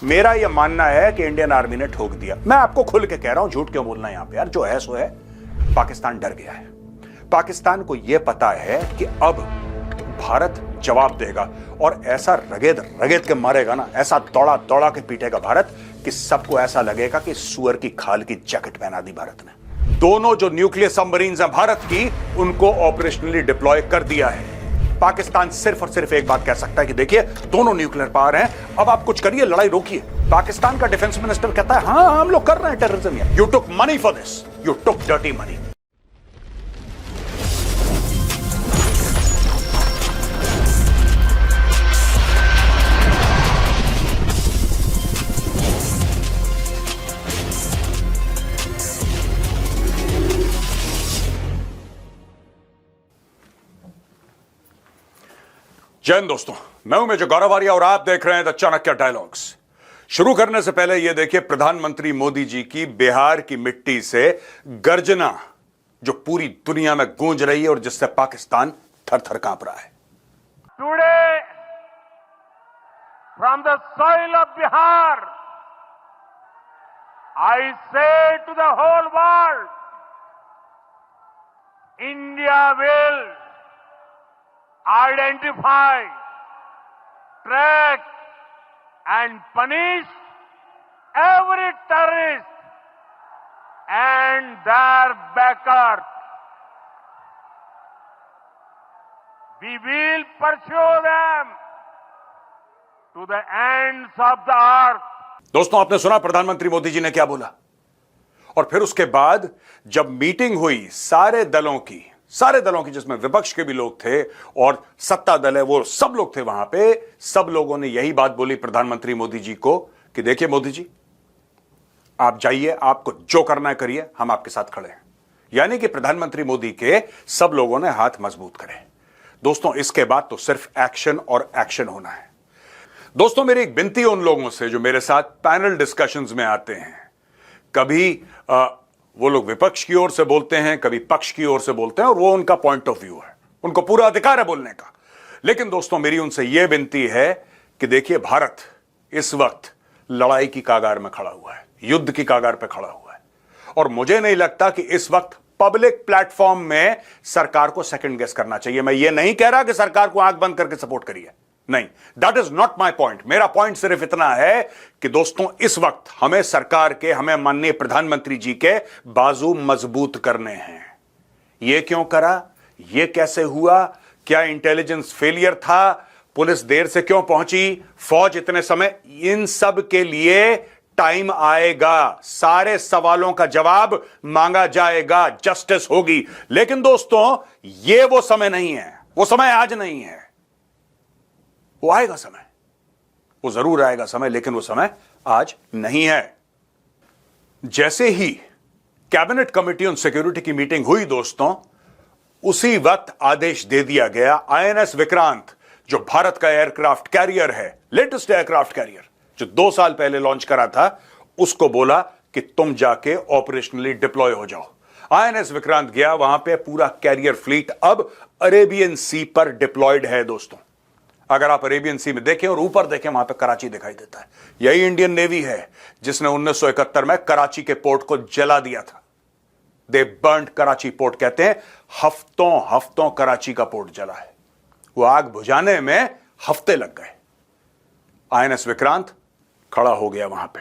मेरा यह मानना है कि इंडियन आर्मी ने ठोक दिया। मैं आपको खुल के कह रहा हूं, झूठ क्यों बोलना यहां पे यार। जो है सो है। पाकिस्तान डर गया है। पाकिस्तान को यह पता है कि अब भारत जवाब देगा और ऐसा रगेद रगेद के मारेगा ना, ऐसा दौड़ा दौड़ा के पीटेगा भारत कि सबको ऐसा लगेगा कि सुअर की खाल की जैकेट पहना दी भारत ने। दोनों जो न्यूक्लियर सबमरीन्स हैं भारत की, उनको ऑपरेशनली डिप्लॉय कर दिया है। पाकिस्तान सिर्फ और सिर्फ एक बात कह सकता है कि देखिए दोनों न्यूक्लियर पावर हैं, अब आप कुछ करिए, लड़ाई रोकिए। पाकिस्तान का डिफेंस मिनिस्टर कहता है हां हम लोग कर रहे हैं terrorism. You took money for this, you took dirty money. जय हिंद दोस्तों, मैं हूं मेजर गौरव आर्या और आप देख रहे हैं द चाणक्य डायलॉग्स। शुरू करने से पहले यह देखिए प्रधानमंत्री मोदी जी की बिहार की मिट्टी से गर्जना, जो पूरी दुनिया में गूंज रही है और जिससे पाकिस्तान थर थर कांप रहा है। Today from the soil of Bihar I say to the whole world, India will identify, track and punish every terrorist and their backers. We will pursue them to the ends of the earth. दोस्तों, आपने सुना प्रधानमंत्री मोदी जी ने क्या बोला। और फिर उसके बाद जब मीटिंग हुई सारे दलों की जिसमें विपक्ष के भी लोग थे और सत्ता दल है, वो सब लोग थे वहां पे, सब लोगों ने यही बात बोली प्रधानमंत्री मोदी जी को कि देखिए मोदी जी, आप जाइए, आपको जो करना है करिए, हम आपके साथ खड़े हैं। यानी कि प्रधानमंत्री मोदी के सब लोगों ने हाथ मजबूत करे। दोस्तों, इसके बाद तो सिर्फ एक्शन और एक्शन होना है। दोस्तों, मेरी एक विनती उन लोगों से जो मेरे साथ पैनल डिस्कशंस में आते हैं, कभी वो लोग विपक्ष की ओर से बोलते हैं, कभी पक्ष की ओर से बोलते हैं, और वो उनका पॉइंट ऑफ व्यू है, उनको पूरा अधिकार है बोलने का। लेकिन दोस्तों, मेरी उनसे यह विनती है कि देखिए भारत इस वक्त लड़ाई की कागार में खड़ा हुआ है, युद्ध की कागार पे खड़ा हुआ है, और मुझे नहीं लगता कि इस वक्त पब्लिक प्लेटफॉर्म में सरकार को सेकंड गेस करना चाहिए। मैं ये नहीं कह रहा कि सरकार को आंख बंद करके सपोर्ट करिए, नहीं, that is not my point. मेरा पॉइंट सिर्फ इतना है कि दोस्तों, इस वक्त हमें सरकार के, हमें माननीय प्रधानमंत्री जी के बाजू मजबूत करने हैं। यह क्यों करा, यह कैसे हुआ, क्या इंटेलिजेंस फेलियर था, पुलिस देर से क्यों पहुंची, फौज इतने समय, इन सब के लिए टाइम आएगा, सारे सवालों का जवाब मांगा जाएगा, जस्टिस होगी। लेकिन दोस्तों, यह वो समय नहीं है, वो समय आज नहीं है, वो आएगा समय, वो जरूर आएगा समय, लेकिन वो समय आज नहीं है। जैसे ही कैबिनेट कमेटी ऑन सिक्योरिटी की मीटिंग हुई दोस्तों, उसी वक्त आदेश दे दिया गया, आईएनएस विक्रांत जो भारत का एयरक्राफ्ट कैरियर है, लेटेस्ट एयरक्राफ्ट कैरियर जो 2 साल पहले लॉन्च करा था, उसको बोला कि तुम जाके ऑपरेशनली डिप्लॉय हो जाओ। आईएनएस विक्रांत गया, वहां पे पूरा कैरियर फ्लीट अब अरेबियन सी पर डिप्लॉयड है। दोस्तों, अगर आप अरेबियन सी में देखें और ऊपर देखें, वहां पे कराची दिखाई देता है। यही इंडियन नेवी है जिसने 1971 में कराची के पोर्ट को जला दिया था। दे बर्न्ड कराची पोर्ट, कहते हैं हफ्तों हफ्तों कराची का पोर्ट जला है। वो आग बुझाने में हफ्ते लग गए। आईएनएस विक्रांत खड़ा हो गया वहां पे,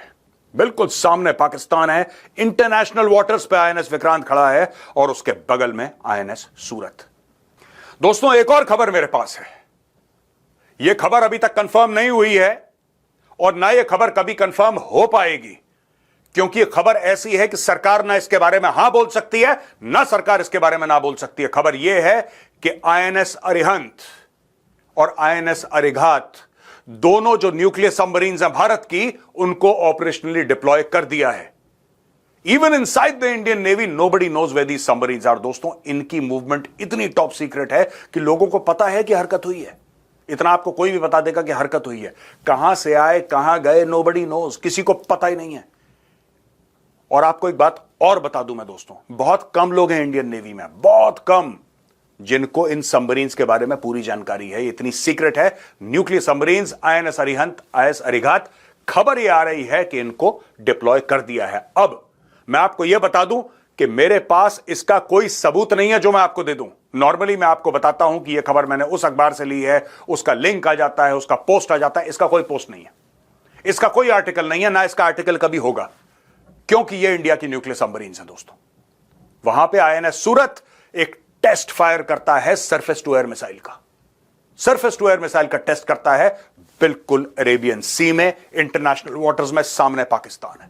बिल्कुल सामने पाकिस्तान है, इंटरनेशनल वाटर्स पे आईएनएस विक्रांत खड़ा है, और उसके बगल में आईएनएस सूरत। दोस्तों, एक और खबर मेरे पास है। यह खबर अभी तक कंफर्म नहीं हुई है और ना यह खबर कभी कंफर्म हो पाएगी, क्योंकि यह खबर ऐसी है कि सरकार ना इसके बारे में हां बोल सकती है, ना सरकार इसके बारे में ना बोल सकती है। खबर यह है कि आईएनएस अरिहंत और आईएनएस अरिघात, दोनों जो न्यूक्लियर सबमरीन्स हैं भारत की, उनको ऑपरेशनली डिप्लॉय कर दिया है। Even inside the Indian navy nobody knows where these submarines are. दोस्तों, इनकी मूवमेंट इतनी टॉप सीक्रेट है कि लोगों को पता है कि हरकत हुई है। इतना आपको कोई भी बता देगा कि हरकत हुई है, कहां से आए, कहां गए, नोबडी नोज, किसी को पता ही नहीं है। और आपको एक बात और बता दूं मैं दोस्तों, बहुत कम लोग हैं इंडियन नेवी में, बहुत कम, जिनको इन सबमरीन्स के बारे में पूरी जानकारी है। इतनी सीक्रेट है। Nuclear submarines, INS Arihant, INS Arighat खबर यह आ रही है कि इनको डिप्लॉय कर दिया है। अब मैं आपको यह बता दूं कि मेरे पास इसका कोई सबूत नहीं है जो मैं आपको दे दूं। नॉर्मली मैं आपको बताता हूं कि यह खबर मैंने उस अखबार से ली है, उसका लिंक आ जाता है, उसका पोस्ट आ जाता है। इसका कोई पोस्ट नहीं है, इसका कोई आर्टिकल नहीं है, ना इसका आर्टिकल कभी होगा, क्योंकि यह इंडिया की न्यूक्लियर सबमरीन्स है दोस्तों। वहां पे आईएनएस सूरत एक टेस्ट फायर करता है सरफेस टू एयर मिसाइल का, सरफेस टू एयर मिसाइल का टेस्ट करता है बिल्कुल अरेबियन सी में, इंटरनेशनल वाटर्स में, सामने पाकिस्तान है।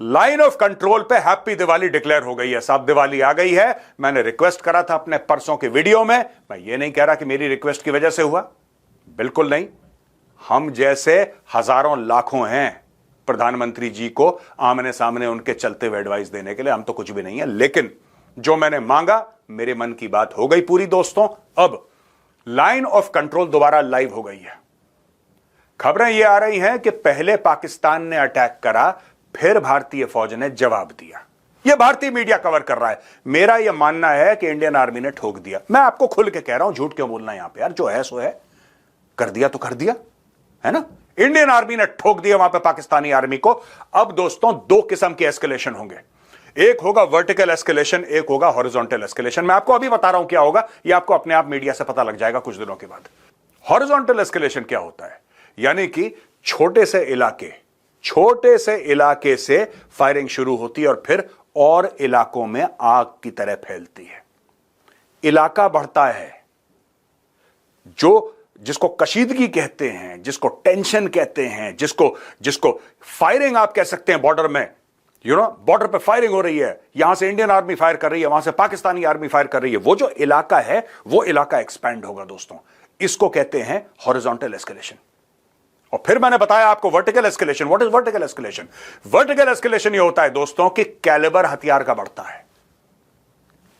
लाइन ऑफ कंट्रोल पे हैप्पी दिवाली डिक्लेयर हो गई है साहब, दिवाली आ गई है। मैंने रिक्वेस्ट करा था अपने परसों के वीडियो में, मैं ये नहीं कह रहा कि मेरी रिक्वेस्ट की वजह से हुआ, बिल्कुल नहीं। हम जैसे हजारों लाखों हैं प्रधानमंत्री जी को आमने सामने उनके चलते हुए एडवाइस देने के लिए, हम तो कुछ भी नहीं है। लेकिन जो मैंने मांगा, मेरे मन की बात हो गई पूरी दोस्तों। अब लाइन ऑफ कंट्रोल दोबारा लाइव हो गई है। खबरें यह आ रही हैं कि पहले पाकिस्तान ने अटैक करा, फिर भारतीय फौज ने जवाब दिया। यह भारतीय मीडिया कवर कर रहा है। मेरा यह मानना है कि इंडियन आर्मी ने ठोक दिया। मैं आपको खुल के कह रहा हूं, झूठ क्यों बोलना यहां पे यार, जो है सो है, कर दिया तो कर दिया, है ना। इंडियन आर्मी ने ठोक दिया वहां पे पाकिस्तानी आर्मी को। अब दोस्तों दो किस्म के एस्केलेशन होंगे, एक होगा वर्टिकल एस्केलेशन, एक होगा हॉरिजॉन्टल एस्केलेशन। मैं आपको अभी बता रहा हूं क्या होगा, यह आपको अपने आप मीडिया से पता लग जाएगा कुछ दिनों के बाद। हॉरिजॉन्टल एस्केलेशन क्या होता है, यानी कि छोटे से इलाके से फायरिंग शुरू होती है और फिर और इलाकों में आग की तरह फैलती है। इलाका बढ़ता है, जिसको कशीदगी कहते हैं, जिसको टेंशन कहते हैं, जिसको फायरिंग आप कह सकते हैं बॉर्डर में, बॉर्डर पे फायरिंग हो रही है, यहां से इंडियन आर्मी फायर कर रही है, वहां से पाकिस्तानी आर्मी फायर कर रही है, वो जो इलाका है वो इलाका एक्सपैंड होगा दोस्तों। इसको कहते हैं हॉरिजॉन्टल एस्केलेशन। और फिर मैंने बताया आपको vertical escalation. What is vertical escalation? Vertical escalation ये होता है दोस्तों कि कैलिबर हथियार का बढ़ता है।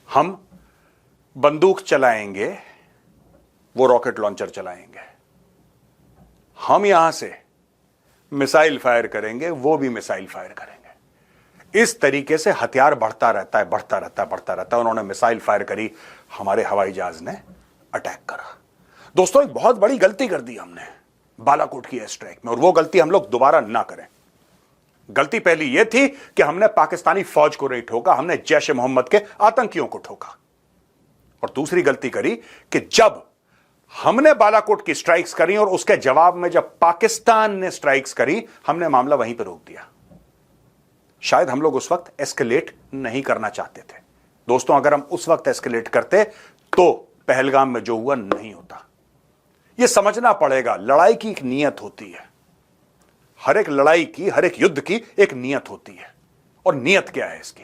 हम बंदूक चलाएंगे, वो रॉकेट लॉन्चर चलाएंगे। हम यहां से मिसाइल फायर करेंगे, वो भी मिसाइल फायर करेंगे। इस तरीके से हथियार बढ़ता रहता है। उन्होंने मिसाइल फायर करी, हमारे हवाई जहाज ने अटैक करा। दोस्तों एक बहुत बड़ी गलती कर दी हमने बालाकोट की एयर स्ट्राइक में, और वो गलती हम लोग दोबारा ना करें। गलती पहली यह थी कि हमने पाकिस्तानी फौज को नहीं ठोका, हमने जैश ए मोहम्मद के आतंकियों को ठोका। और दूसरी गलती करी कि जब हमने बालाकोट की स्ट्राइक्स करी और उसके जवाब में जब पाकिस्तान ने स्ट्राइक्स करी, हमने मामला वहीं पर रोक दिया। शायद हम लोग उस वक्त एस्केलेट नहीं करना चाहते थे दोस्तों। अगर हम उस वक्त एस्केलेट करते तो पहलगाम में जो हुआ नहीं होता। यह समझना पड़ेगा, लड़ाई की एक नियत होती है। हर एक लड़ाई की, हर एक युद्ध की एक नियत होती है। और नियत क्या है इसकी?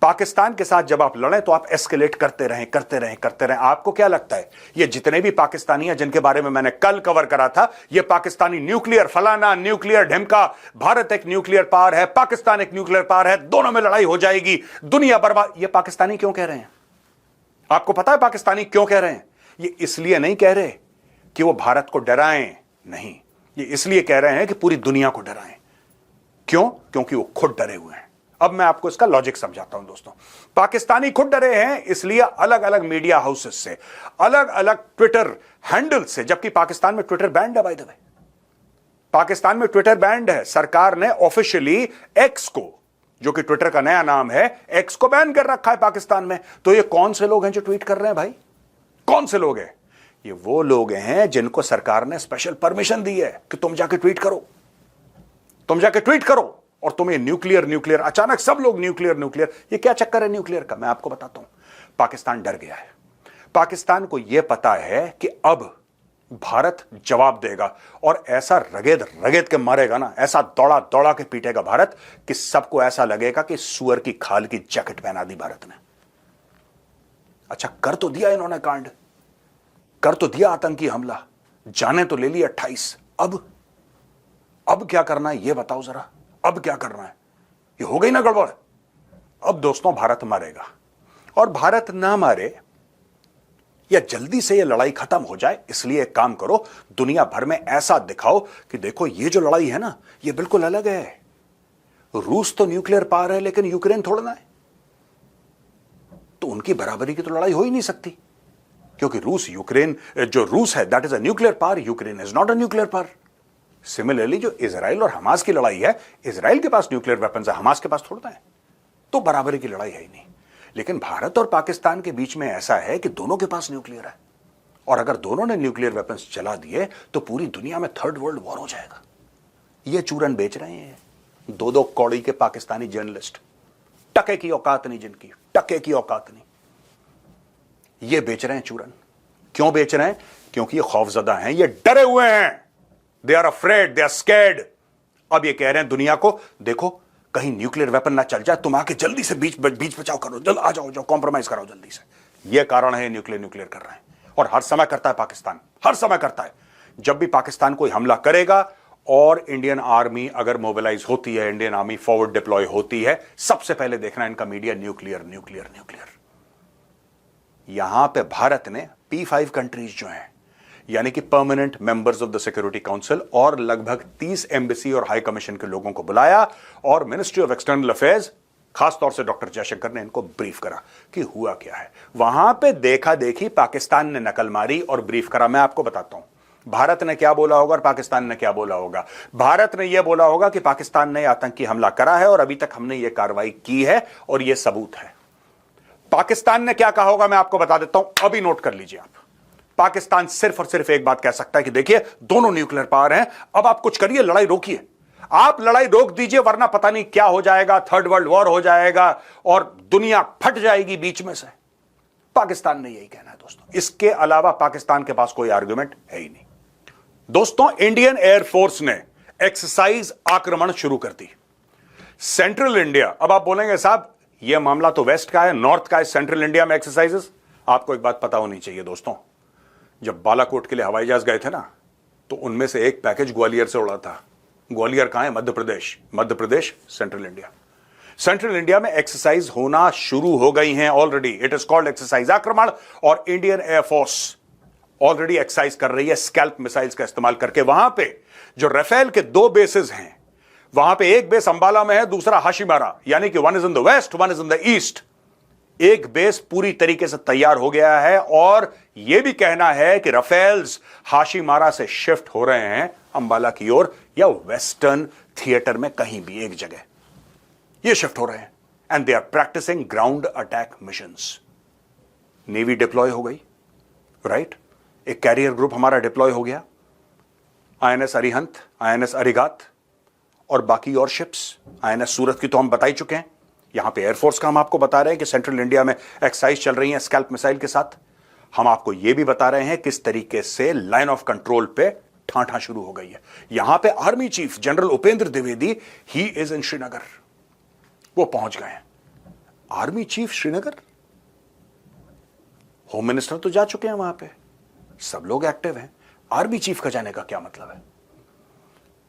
पाकिस्तान के साथ जब आप लड़ें तो आप एस्केलेट करते रहें। आपको क्या लगता है ये जितने भी पाकिस्तानी हैं जिनके बारे में मैंने कल कवर करा था, ये पाकिस्तानी न्यूक्लियर फलाना, न्यूक्लियर ढिमका, भारत एक न्यूक्लियर पावर है, पाकिस्तान एक न्यूक्लियर पावर है, दोनों में लड़ाई हो जाएगी, दुनिया बर्बाद, ये पाकिस्तानी क्यों कह रहे हैं? आपको पता है पाकिस्तानी क्यों कह रहे हैं? ये इसलिए नहीं कह रहे कि वो भारत को डराएं, नहीं, ये इसलिए कह रहे हैं कि पूरी दुनिया को डराएं। क्यों? क्योंकि वो खुद डरे हुए हैं। अब मैं आपको इसका लॉजिक समझाता हूं दोस्तों। पाकिस्तानी खुद डरे हैं, इसलिए अलग अलग मीडिया हाउसेस से, अलग अलग ट्विटर हैंडल से, जबकि पाकिस्तान में ट्विटर बैंड है, बाय द वे पाकिस्तान में ट्विटर बैंड है। सरकार ने ऑफिशियली एक्स को, जो कि ट्विटर का नया नाम है, एक्स को बैन कर रखा है पाकिस्तान में। तो ये कौन से लोग हैं जो ट्वीट कर रहे हैं भाई? कौन से लोग हैं? ये वो लोग हैं जिनको सरकार ने स्पेशल परमिशन दी है कि तुम जाके ट्वीट करो, और तुम्हें न्यूक्लियर, अचानक सब लोग न्यूक्लियर। ये क्या चक्कर है न्यूक्लियर का? मैं आपको बताता हूं। पाकिस्तान डर गया है। पाकिस्तान को यह पता है कि अब भारत जवाब देगा, और ऐसा रगेद के मारेगा ना, ऐसा दौड़ा के पीटेगा भारत कि सबको ऐसा लगेगा कि सुअर की खाल की जैकेट पहना दी भारत ने। अच्छा, कर तो दिया इन्होंने कांड, कर तो दिया आतंकी हमला, जाने तो ले ली 28। अब क्या करना है ये बताओ जरा। अब क्या करना है? ये हो गई ना गड़बड़। अब दोस्तों भारत मारेगा, और भारत ना मारे या जल्दी से ये लड़ाई खत्म हो जाए, इसलिए एक काम करो, दुनिया भर में ऐसा दिखाओ कि देखो ये जो लड़ाई है ना, ये बिल्कुल अलग है। रूस तो न्यूक्लियर पावर है, लेकिन यूक्रेन थोड़ा ना है, तो उनकी बराबरी की तो लड़ाई हो ही नहीं सकती, क्योंकि रूस है, that is a nuclear power, Ukraine is not a nuclear power. Similarly जो इजराइल और हमास की लड़ाई है, इजराइल के पास न्यूक्लियर वेपन्स है, हमास के पास थोड़ा है, तो बराबरी की लड़ाई है ही नहीं। लेकिन भारत और पाकिस्तान के बीच में ऐसा है कि दोनों के पास न्यूक्लियर है, और अगर दोनों ने न्यूक्लियर वेपन्स चला दिए तो पूरी दुनिया में थर्ड वर्ल्ड वॉर हो जाएगा। ये चूरन बेच रहे हैं दो दो कौड़ी के पाकिस्तानी जर्नलिस्ट, टके की औकात नहीं जिनकी, टके की औकात नहीं, ये बेच रहे हैं चूरन। क्यों बेच रहे हैं? क्योंकि ये खौफजदा हैं, ये डरे हुए हैं, they are afraid, they are scared. अब ये कह रहे हैं दुनिया को, देखो कहीं न्यूक्लियर वेपन ना चल जाए, तुम आके जल्दी से बीच बचाव करो, जल्द आ जाओ, कॉम्प्रोमाइज कराओ जल्दी से। यह कारण है न्यूक्लियर कर रहे हैं, और हर समय करता है पाकिस्तान, हर समय करता है। जब भी पाकिस्तान कोई हमला करेगा और इंडियन आर्मी अगर मोबिलाइज होती है, इंडियन आर्मी फॉरवर्ड डिप्लॉय होती है, सबसे पहले देखना इनका मीडिया न्यूक्लियर न्यूक्लियर न्यूक्लियर। यहां पे भारत ने P5 कंट्रीज जो हैं, यानी कि permanent members of the security council, और लगभग 30 एम्बेसी और हाई कमीशन के लोगों को बुलाया, और मिनिस्ट्री ऑफ एक्सटर्नल अफेयर्स, खासतौर से डॉक्टर जयशंकर ने इनको ब्रीफ करा कि हुआ क्या है। वहां पे देखा देखी पाकिस्तान ने नकल मारी और ब्रीफ करा। मैं आपको बताता हूं भारत ने क्या बोला होगा और पाकिस्तान ने क्या बोला होगा। भारत ने यह बोला होगा कि पाकिस्तान ने आतंकी हमला करा है और अभी तक हमने यह कार्रवाई की है और यह सबूत है। पाकिस्तान ने क्या कहा होगा मैं आपको बता देता हूं, अभी नोट कर लीजिए आप। पाकिस्तान सिर्फ और सिर्फ एक बात कह सकता है कि देखिए दोनों न्यूक्लियर पावर हैं, अब आप कुछ करिए, लड़ाई रोकिए, आप लड़ाई रोक दीजिए, वरना पता नहीं क्या हो जाएगा, थर्ड वर्ल्ड वॉर हो जाएगा और दुनिया फट जाएगी बीच में से। पाकिस्तान ने यही कहना है दोस्तों, इसके अलावा पाकिस्तान के पास कोई आर्गुमेंट है ही नहीं। दोस्तों, इंडियन एयरफोर्स ने एक्सरसाइज आक्रमण शुरू कर दी सेंट्रल इंडिया। अब आप बोलेंगे साहब यह मामला तो वेस्ट का है, नॉर्थ का है, सेंट्रल इंडिया में एक्सरसाइजेस। आपको एक बात पता होनी चाहिए दोस्तों, जब बालाकोट के लिए हवाई जहाज गए थे ना, तो उनमें से एक पैकेज ग्वालियर से उड़ा था। ग्वालियर कहां है? Madhya Pradesh. Madhya Pradesh central India. Central India में एक्सरसाइज होना शुरू हो गई हैं already. It is called exercise आक्रमण, और इंडियन एयरफोर्स ऑलरेडी एक्सरसाइज कर रही है स्कैल्प मिसाइल्स का इस्तेमाल करके। वहां पे जो राफेल के 2 बेसेस हैं, वहां पे एक बेस अंबाला में है, दूसरा हाशीमारा, यानी कि one is in the west, one is in the east. एक बेस पूरी तरीके से तैयार हो गया है, और यह भी कहना है कि राफेल्स हाशीमारा से शिफ्ट हो रहे हैं अंबाला की ओर, या वेस्टर्न थिएटर में कहीं भी एक जगह ये शिफ्ट हो रहे हैं, and they are practising ground attack missions. Navy deploy हो गई, राइट? एक कैरियर ग्रुप हमारा डिप्लॉय हो गया, INS अरिहंत, INS अरिगात और बाकी और शिप्स। INS सूरत की तो हम बता ही चुके हैं। यहां पे एयरफोर्स का हम आपको बता रहे हैं कि सेंट्रल इंडिया में एक्सरसाइज चल रही है स्कैल्प मिसाइल के साथ। हम आपको यह भी बता रहे हैं किस तरीके से लाइन ऑफ कंट्रोल पे ठाठा शुरू हो गई है। यहां पे army chief general Upendra Dwivedi, he is in Srinagar, वो पहुंच गए हैं। Army chief Srinagar, home minister तो जा चुके हैं वहां पे, सब लोग एक्टिव हैं, आर्मी चीफ का जाने का क्या मतलब है?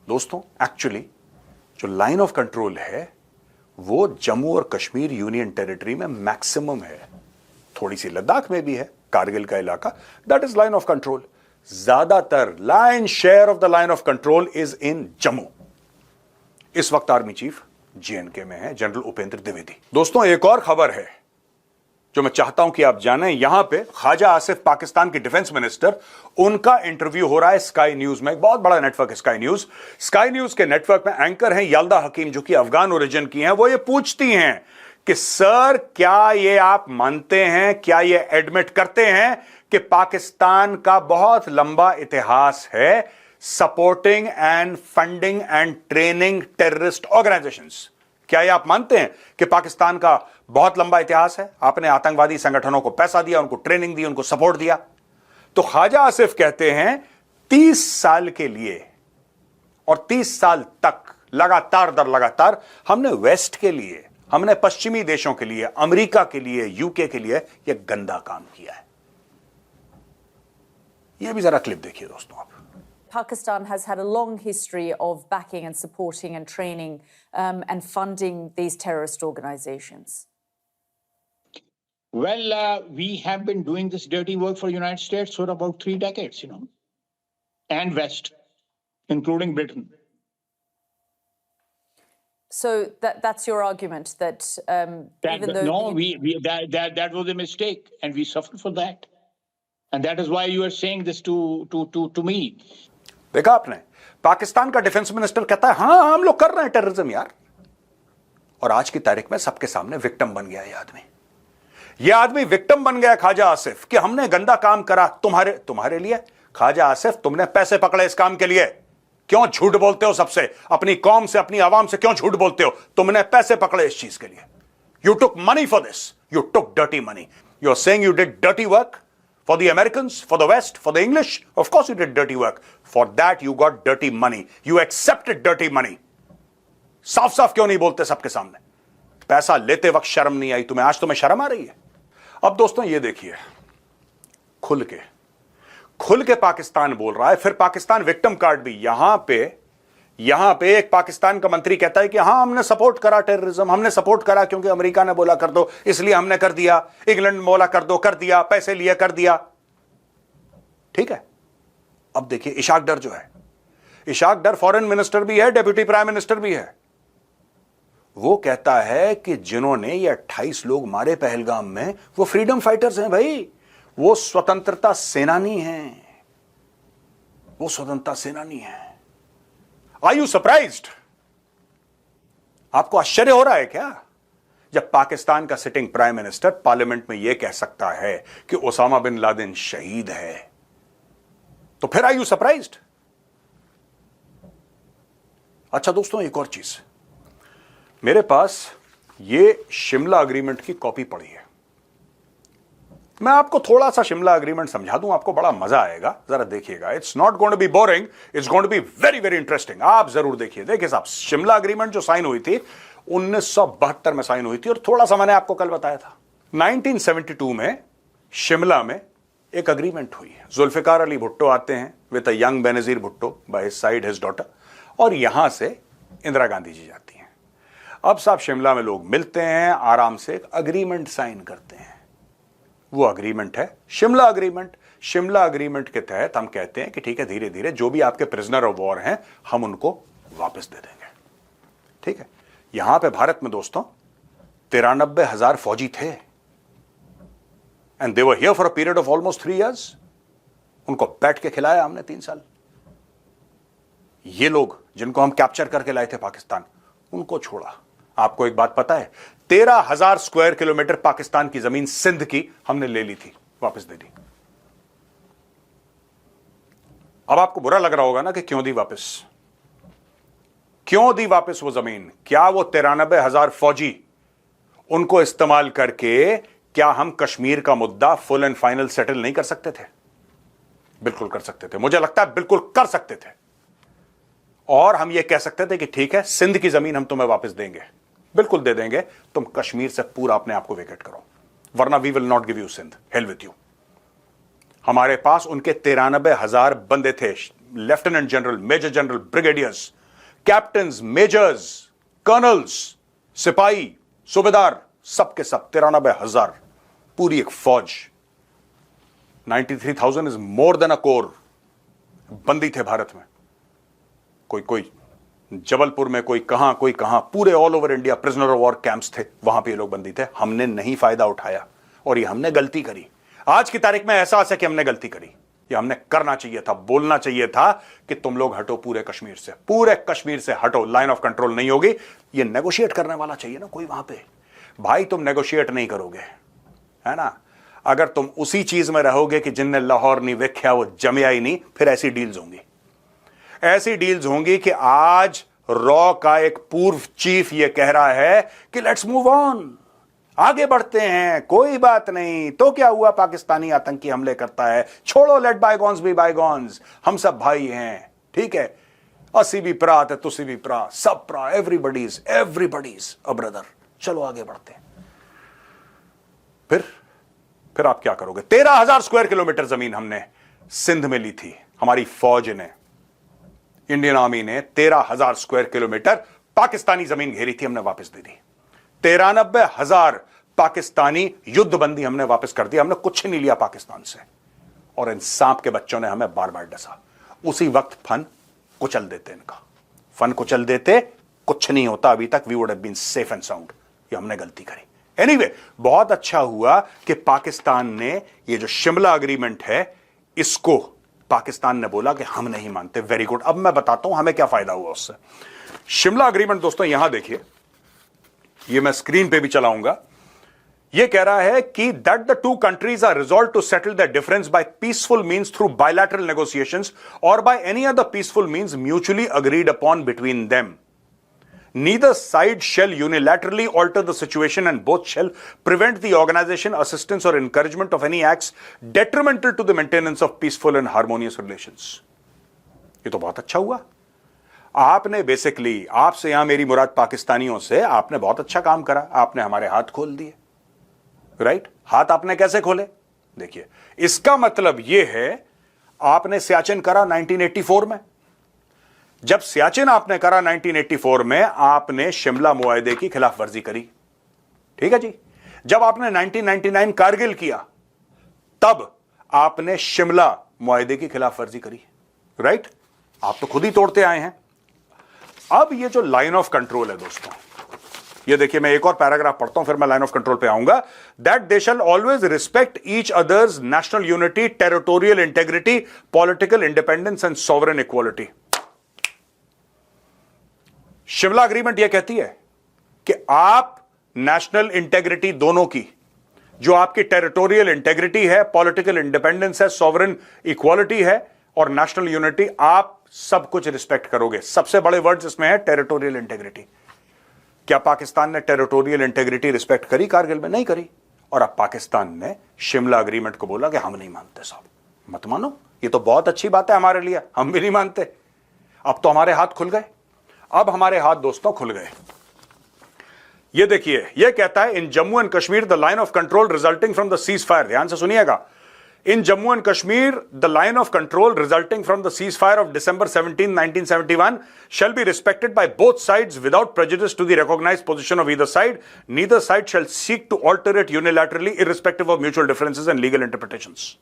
दोस्तों, एक्चुअली जो लाइन ऑफ कंट्रोल है वो जम्मू और कश्मीर यूनियन टेरिटरी में मैक्सिमम है, थोड़ी सी लद्दाख में भी है, कारगिल का इलाका, that is line of control. ज्यादातर line share of the line of control is in Jammu. इस वक्त आर्मी चीफ JNK में है, जनरल उपेंद्र द्विवेदी। दोस्तों, एक और खबर है जो मैं चाहता हूं कि आप जानें। यहां पे ख्वाजा आसिफ, पाकिस्तान के डिफेंस मिनिस्टर, उनका इंटरव्यू हो रहा है स्काई न्यूज में। एक बहुत बड़ा नेटवर्क है स्काई न्यूज। स्काई न्यूज के नेटवर्क में एंकर हैं याल्दा हकीम, जो कि अफगान ओरिजिन की हैं। वो ये पूछती हैं कि सर, क्या ये आप मानते हैं, क्या ये एडमिट करते हैं कि पाकिस्तान का बहुत लंबा इतिहास है supporting and funding and training terrorist organisations? क्या ये आप मानते हैं कि पाकिस्तान का बहुत लंबा इतिहास है, आपने आतंकवादी संगठनों को पैसा दिया, उनको ट्रेनिंग दी, उनको सपोर्ट दिया? तो ख्वाजा आसिफ कहते हैं 30 साल के लिए और 30 साल तक लगातार दर लगातार हमने वेस्ट के लिए, हमने पश्चिमी देशों के लिए, अमेरिका के लिए, यूके के लिए यह गंदा काम किया है। यह भी जरा क्लिप देखिए दोस्तों आप। Pakistan has had a long history of backing and supporting and training and funding these terrorist organizations. Well, we have been doing this dirty work for the United States for about 3 decades, and West, including Britain. So that's your argument that even though that was a mistake, and we suffered for that, and that is why you are saying this to me. देखा आपने, पाकिस्तान का defence minister कहता है हां हम लोग कर रहे हैं टेररिज्म यार, और आज की तारीख में सबके सामने विक्टिम बन गया यह आदमी विक्टिम बन गया ख्वाजा आसिफ कि हमने गंदा काम करा तुम्हारे लिए। ख्वाजा आसिफ तुमने पैसे पकड़े इस काम के लिए, क्यों झूठ बोलते हो सबसे, अपनी कौम से अपनी आवाम से क्यों झूठ बोलते हो? तुमने पैसे पकड़े इस चीज के लिए। You took money for this, you took dirty money, you are saying you did dirty work for the Americans, for the west, for the English, of course you did dirty work, for that you got dirty money, you accepted dirty money. साफ साफ क्यों नहीं बोलते सबके सामने? पैसा लेते वक्त शर्म नहीं आई तुम्हें, आज तुम्हें शर्म आ रही है? अब दोस्तों ये देखिए, खुल के पाकिस्तान बोल रहा है, फिर पाकिस्तान विक्टिम कार्ड भी। यहां पे एक पाकिस्तान का मंत्री कहता है कि हां हमने सपोर्ट करा टेररिज्म, हमने सपोर्ट करा क्योंकि अमेरिका ने बोला कर दो इसलिए हमने कर दिया, इंग्लैंड ने बोला कर दो कर दिया, पैसे लिए कर दिया। ठीक है, अब देखिए इशाक डर जो है, इशाक डर फॉरेन मिनिस्टर भी है, डेप्यूटी प्राइम मिनिस्टर भी है। वो कहता है कि जिन्होंने ये 28 लोग मारे पहलगाम में वो फ्रीडम फाइटर्स हैं भाई, वो स्वतंत्रता सेनानी हैं, वो स्वतंत्रता सेनानी हैं। Are you surprised? आपको आश्चर्य हो रहा है क्या जब पाकिस्तान का सिटिंग प्राइम मिनिस्टर पार्लियामेंट में यह कह सकता है कि ओसामा बिन लादेन शहीद है? तो फिर आर यू सरप्राइज्ड? अच्छा दोस्तों, एक और चीज, मेरे पास ये शिमला अग्रीमेंट की कॉपी पड़ी है। मैं आपको थोड़ा सा शिमला अग्रीमेंट समझा दूं, आपको बड़ा मजा आएगा, जरा देखिएगा। It's not going to be boring, it's going to be very very interesting. आप जरूर देखिए। देखिए साहब, शिमला अग्रीमेंट जो साइन हुई थी 1972 में साइन हुई थी, और थोड़ा सा मैंने आपको कल बताया था 1972 में शिमला में एक अग्रीमेंट हुई है। जुल्फिकार अली भुट्टो आते हैं with a young Benazir Bhutto by his side his daughter, और यहां से इंदिरा गांधी जी जाती हैं। अब साहब शिमला में लोग मिलते हैं, आराम से एक अग्रीमेंट साइन करते हैं। वो अग्रीमेंट है शिमला अग्रीमेंट। शिमला अग्रीमेंट के तहत हम कहते हैं कि ठीक है, धीरे धीरे जो भी आपके प्रिजनर ऑफ वॉर हैं हम उनको वापस दे देंगे। ठीक है, यहां पे भारत में दोस्तों 93,000 फौजी थे, and they were here for a period of almost 3 years। उनको बैठ के खिलाया हमने 3 साल। ये लोग जिनको हम कैप्चर करके लाए थे पाकिस्तान, उनको छोड़ा। आपको एक बात पता है, 13,000 स्क्वायर किलोमीटर पाकिस्तान की जमीन सिंध की हमने ले ली थी, वापस दे दी। अब आपको बुरा लग रहा होगा ना कि क्यों दी वापस, क्यों दी वापस वो जमीन? क्या वो 93,000 फौजी, उनको इस्तेमाल करके क्या हम कश्मीर का मुद्दा फुल एंड फाइनल सेटल नहीं कर सकते थे? बिल्कुल कर सकते थे, मुझे लगता है बिल्कुल कर सकते थे। और हम ये कह सकते थे कि ठीक है, सिंध की जमीन हम तुम्हें वापस देंगे, बिल्कुल दे देंगे, तुम कश्मीर से पूरा अपने आप को वेकेट करो, वरना we will not give you Sindh, hell with you. हमारे पास उनके 93,000 बंदे थे, lieutenant general, major general, brigadiers, captains, majors, colonels, सिपाही, सूबेदार, सबके सब 93,000, पूरी एक फौज। 93,000 is more than a corps. बंदी थे भारत में, कोई जबलपुर में, कोई कहां, पूरे all over India prisoner of war camps थे, वहां पे ये लोग बंदी थे। हमने नहीं फायदा उठाया, और ये हमने गलती करी। आज की तारीख में एहसास है कि हमने गलती करी। ये हमने करना चाहिए था, बोलना चाहिए था कि तुम लोग हटो पूरे कश्मीर से हटो, लाइन ऑफ कंट्रोल नहीं होगी। ये नेगोशिएट करने वाला चाहिए ना कोई वहां पे। भाई तुम नेगोशिएट नहीं करोगे, है ना? अगर तुम उसी चीज में रहोगे कि जिनने लाहौर नहीं वेख्या वो जमिया ही नहीं, फिर ऐसी डील्स होंगी। ऐसी डील्स होंगी कि आज रॉ का एक पूर्व चीफ ये कह रहा है कि लेट्स मूव ऑन, आगे बढ़ते हैं, कोई बात नहीं, तो क्या हुआ, पाकिस्तानी आतंकी हमले करता है, छोड़ो, लेट बायगॉन्स बी बायगॉन्स, हम सब भाई हैं, ठीक है, असी भी प्रा ते तुसी भी प्रा, सब प्रा, एवरीबडीज अ ब्रदर, चलो आगे बढ़ते हैं। फिर आप क्या करोगे? 13,000 स्क्वायर किलोमीटर जमीन हमने सिंध में ली थी, हमारी फौज ने, इंडियन आर्मी ने 13,000 स्क्वायर किलोमीटर पाकिस्तानी जमीन घेरी थी, हमने वापस दे दी। 93,000 पाकिस्तानी युद्ध बंदी हमने वापस कर दिया। हमने कुछ नहीं लिया पाकिस्तान से, और इन सांप के बच्चों ने हमें बार बार डसा। उसी वक्त फन कुचल देते, इनका फन कुचल देते, कुछ नहीं होता अभी तक, we would have been safe and sound. ये हमने गलती करी। एनीवे, बहुत अच्छा हुआ कि पाकिस्तान ने ये जो शिमला अग्रीमेंट है इसको पाकिस्तान ने बोला कि हम नहीं मानते। Very good. अब मैं बताता हूं हमें क्या फायदा हुआ उससे। शिमला अग्रीमेंट दोस्तों यहां देखिए, ये मैं स्क्रीन पे भी चलाऊंगा। ये कह रहा है कि that the two countries are resolved to settle the difference by peaceful means through bilateral negotiations और by any other peaceful means mutually agreed upon between them. Neither side shall unilaterally alter the situation and both shall prevent the organization, assistance or encouragement of any acts detrimental to the maintenance of peaceful and harmonious relations. ये तो बहुत अच्छा हुआ। आपने basically, आपसे यहां मेरी मुराद पाकिस्तानियों से, आपने बहुत अच्छा काम करा। आपने हमारे हाथ खोल दिए। राइट? हाथ आपने कैसे खोले? देखिए, इसका मतलब यह है आपने सियाचिन करा 1984 में। जब सियाचिन आपने करा 1984 में, आपने शिमला मुआहदे की खिलाफ वर्जी करी। ठीक है जी। जब आपने 1999 कारगिल किया, तब आपने शिमला मुआहदे की खिलाफ वर्जी करी। राइट? आप तो खुद ही तोड़ते आए हैं। अब ये जो लाइन ऑफ कंट्रोल है दोस्तों, ये देखिए, मैं एक और पैराग्राफ पढ़ता हूं, फिर मैं लाइन ऑफ कंट्रोल पे आऊंगा। That they shell always respect each others national unity, territorial integrity, political independence and sovereign equality. Shimla agreement यह कहती है कि आप नेशनल इंटेग्रिटी दोनों की, जो आपकी टेरिटोरियल इंटेग्रिटी है, पॉलिटिकल इंडिपेंडेंस है, सॉवरेन इक्वालिटी है और नेशनल यूनिटी, आप सब कुछ रिस्पेक्ट करोगे। सबसे बड़े वर्ड्स इसमें है टेरिटोरियल इंटेग्रिटी। क्या पाकिस्तान ने टेरिटोरियल इंटेग्रिटी रिस्पेक्ट करी कारगिल में? नहीं करी। और अब पाकिस्तान ने शिमला अग्रीमेंट को बोला कि हम नहीं मानते। साहब मत मानो, ये तो बहुत अच्छी बात है हमारे लिए, हम भी नहीं मानते। अब तो हमारे हाथ खुल गए। अब हमारे हाथ दोस्तों खुल गए। ये देखिए, ये कहता है in Jammu and Kashmir the line of control resulting from the ceasefire. ध्यान से सुनिएगा। In Jammu and Kashmir the line of control resulting from the ceasefire of December 17, 1971 shall be respected by both sides without prejudice to the recognized position of either side. Neither side shall seek to alter it unilaterally irrespective of mutual differences and legal interpretations.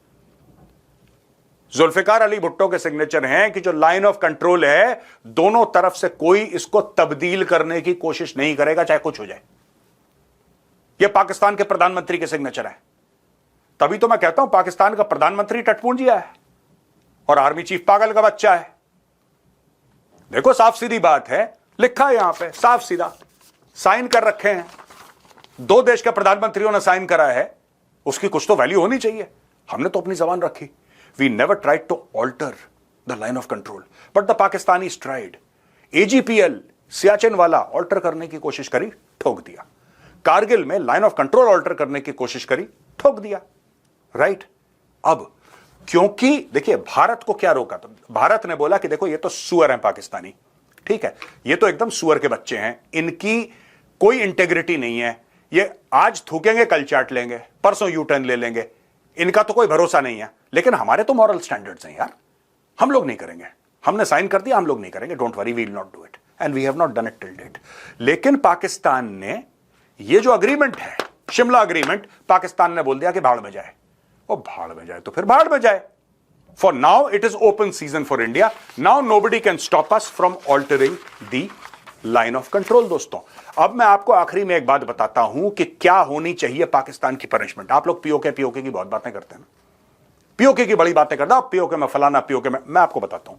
Zulfikar Ali Bhutto के signature हैं कि जो line of control है, दोनों तरफ से कोई इसको तब्दील करने की कोशिश नहीं करेगा, चाहे कुछ हो जाए। यह पाकिस्तान के प्रधानमंत्री के सिग्नेचर है। तभी तो मैं कहता हूं पाकिस्तान का प्रधानमंत्री टटपूंजिया है और आर्मी चीफ पागल का बच्चा है। देखो, साफ सीधी बात है, लिखा है यहां पे साफ सीधा, साइन कर रखे हैं। दो देश के प्रधानमंत्रियों ने साइन करा है, उसकी कुछ तो वैल्यू होनी चाहिए। हमने तो अपनी जबान रखी। We never tried to alter the line of control, but the Pakistanis tried. AGPL Siachen वाला ऑल्टर करने की कोशिश करी, ठोक दिया। कारगिल में लाइन ऑफ कंट्रोल ऑल्टर करने की कोशिश करी, ठोक दिया। राइट? अब क्योंकि देखिए, भारत को क्या रोका था? भारत ने बोला कि देखो, ये तो सुअर हैं पाकिस्तानी। ठीक है, ये तो एकदम सुअर के बच्चे हैं, इनकी कोई इंटेग्रिटी नहीं है, ये आज थूकेंगे कल चाट लेंगे, परसों यू टर्न ले लेंगे, इनका तो कोई भरोसा नहीं है। लेकिन हमारे तो मॉरल स्टैंडर्ड्स हैं यार, हम लोग नहीं करेंगे। हमने साइन कर दिया, हम लोग नहीं करेंगे, don't worry, we will not do it and we have not done it till date. लेकिन पाकिस्तान ने ये जो अग्रीमेंट है, शिमला अग्रीमेंट, पाकिस्तान ने बोल दिया कि भाड़ में जाए। और भाड़ में जाए तो फिर भाड़ में जाए। For now it is open season for India. Now nobody can stop us from altering the line of control. दोस्तों, अब मैं आपको आखिरी में एक बात बताता हूं कि क्या होनी चाहिए पाकिस्तान की पनिशमेंट। आप लोग पीओके की बहुत बातें करते हैं, पीओके की बड़ी बातें करते हैं, पीओके में फलाना, पीओके में। मैं आपको बताता हूं,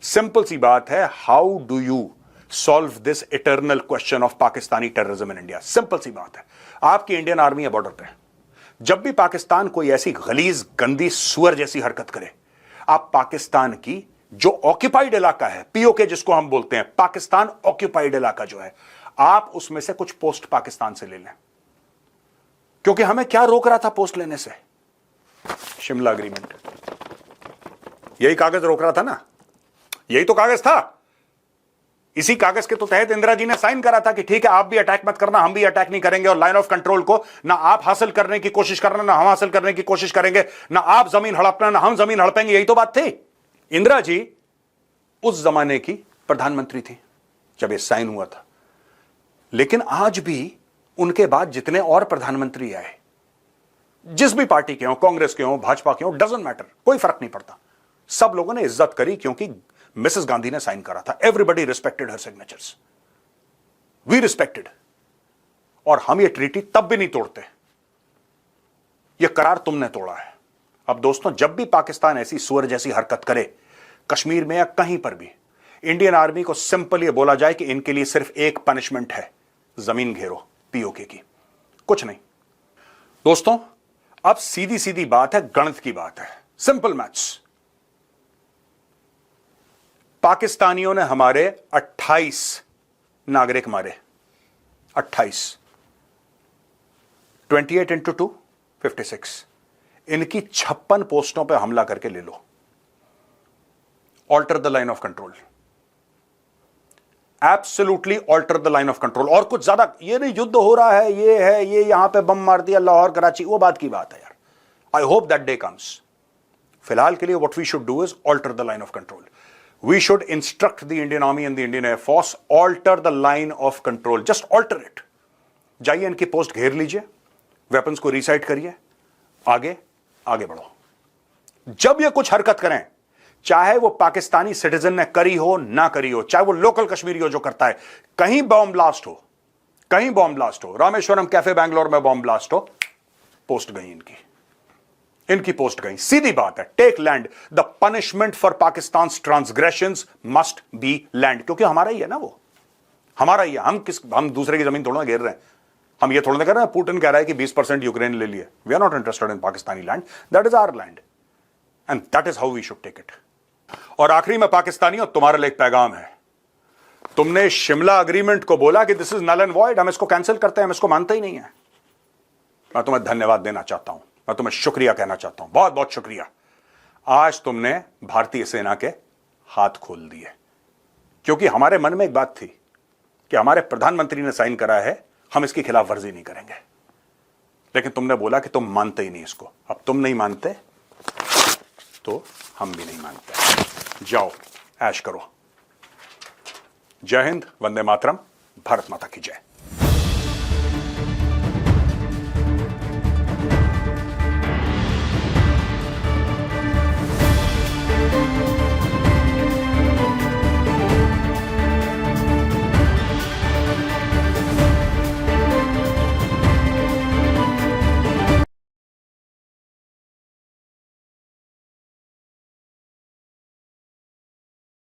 सिंपल सी बात है, how do you solve this eternal question of Pakistani terrorism in India. Simple सी बात है, आपकी इंडियन आर्मी है बॉर्डर पे, जब भी पाकिस्तान कोई ऐसी गलीज, गंदी, सुअर जैसी हरकत करे, आप पाकिस्तान की जो ऑक्यूपाइड इलाका है, पीओके जिसको हम बोलते हैं, पाकिस्तान ऑक्यूपाइड इलाका जो है, आप उसमें से कुछ पोस्ट पाकिस्तान से ले लें। क्योंकि हमें क्या रोक रहा था पोस्ट लेने से? शिमला अग्रीमेंट, यही कागज रोक रहा था ना, यही तो कागज था। इसी कागज के तो तहत इंदिरा जी ने साइन करा था कि ठीक है, आप भी अटैक मत करना, हम भी अटैक नहीं करेंगे, और लाइन ऑफ कंट्रोल को ना आप हासिल करने की कोशिश करना, ना हम हासिल करने की कोशिश करेंगे, ना आप जमीन हड़पना, ना हम जमीन हड़पेंगे। यही तो बात थी। इंदिरा जी उस जमाने की प्रधानमंत्री थी जब ये साइन हुआ था। लेकिन आज भी उनके बाद जितने और प्रधानमंत्री आए, जिस भी पार्टी के हों, कांग्रेस के हों, भाजपा के हों, डजंट मैटर, कोई फर्क नहीं पड़ता, सब लोगों ने इज्जत करी क्योंकि मिसेस गांधी ने साइन करा था। एवरीबडी रिस्पेक्टेड हर सिग्नेचर्स, वी रिस्पेक्टेड। और हम ये ट्रीटी तब भी नहीं तोड़ते। ये करार तुमने तोड़ा है। अब दोस्तों, जब भी पाकिस्तान ऐसी सुअर जैसी हरकत करे, कश्मीर में या कहीं पर भी, इंडियन आर्मी को सिंपल ये बोला जाए कि इनके लिए सिर्फ एक पनिशमेंट है, जमीन घेरो पीओके की, कुछ नहीं। दोस्तों, अब सीधी सीधी बात है, गणित की बात है, सिंपल मैथ्स। पाकिस्तानियों ने हमारे 28 नागरिक मारे, 28, 28 इंटू 2 56। इनकी 56 पोस्टों पर हमला करके ले लो, alter the line of control, absolutely alter the line of control. और कुछ ज्यादा ये नहीं युद्ध हो रहा है, ये यहां पे बम मार दिया लाहौर कराची, वो बात की बात है यार। I hope that day comes. फिलहाल के लिए what we should do is alter the line of control. We should instruct the Indian army and the Indian air force, alter the line of control, just alter it. जाइए इनकी post घेर लीजिए, weapons को recite करिए, आगे आगे बढ़ो। जब ये कुछ हरकत करें, चाहे वो पाकिस्तानी सिटीजन ने करी हो ना करी हो, चाहे वो लोकल कश्मीरी हो जो करता है, कहीं बॉम्ब ब्लास्ट हो, कहीं बॉम्ब ब्लास्ट हो, रामेश्वरम कैफे बैंगलोर में बॉम्ब ब्लास्ट हो, पोस्ट गई इनकी पोस्ट गई। सीधी बात है, take land. The punishment for Pakistan transgressions must be land, क्योंकि हमारा ही है ना, वो हमारा ही है। हम दूसरे की जमीन थोड़ा घेर रहे हैं, हम ये थोड़ा कर रहे हैं पुतिन कह रहा है कि 20% यूक्रेन ले लिए। We are not interested in Pakistani land, that is our land and that is how we should take it. और आखिरी में पाकिस्तानियों, तुम्हारे लिए एक पैगाम है। तुमने शिमला एग्रीमेंट को बोला कि this is null and void, हम इसको कैंसिल करते हैं, हम इसको मानते ही नहीं है। मैं तुम्हें धन्यवाद देना चाहता हूं, मैं तुम्हें शुक्रिया कहना चाहता हूं, बहुत बहुत शुक्रिया। आज तुमने भारतीय सेना के हाथ खोल दिए, क्योंकि हमारे मन में एक बात थी कि हमारे प्रधानमंत्री ने साइन करा है, हम इसकी खिलाफ वर्जी नहीं करेंगे। लेकिन तुमने बोला कि तुम मानते ही नहीं इसको। अब तुम नहीं मानते तो हम भी नहीं मानते। जाओ ऐश करो। जय हिंद, वंदे मातरम, भारत माता की जय।